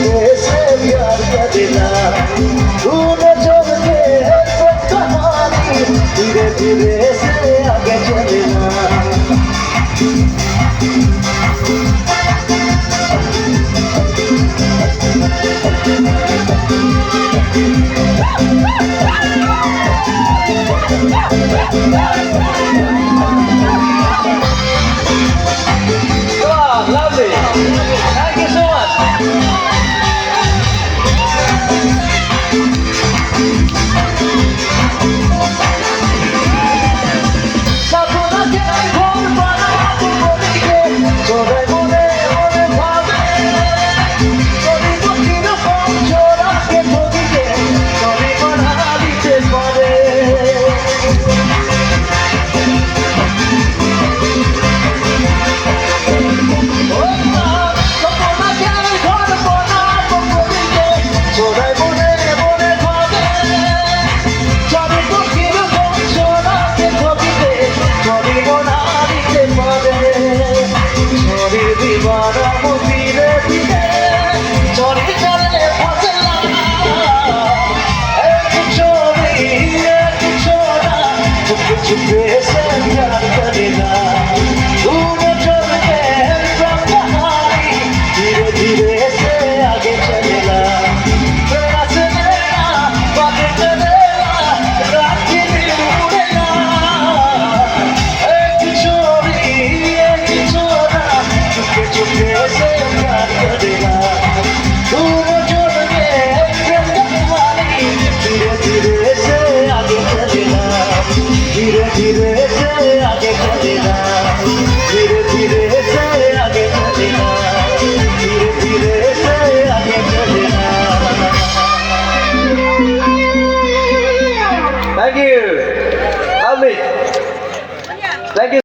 छुपे से प्यार करना तू नजर के कहानी धीरे धीरे से आगे चलना Wow, lovely. Thank you so much. छुपे से प्यार करना तू नजर के कहानी धीरे धीरे से आगे चलेगा मेरा से मेरा बातें चलेगा रात दिन उड़ेगा एक छोरा छुपे छुपे से प्यार करेगा तू नजर के कहानी धीरे धीरे से आगे चलेगा धीरे धीरे से आगे चलेगा धीरे धीरे से आगे चलेगा धीरे धीरे से आगे चलेगा Thank you. Lovely. Thank you.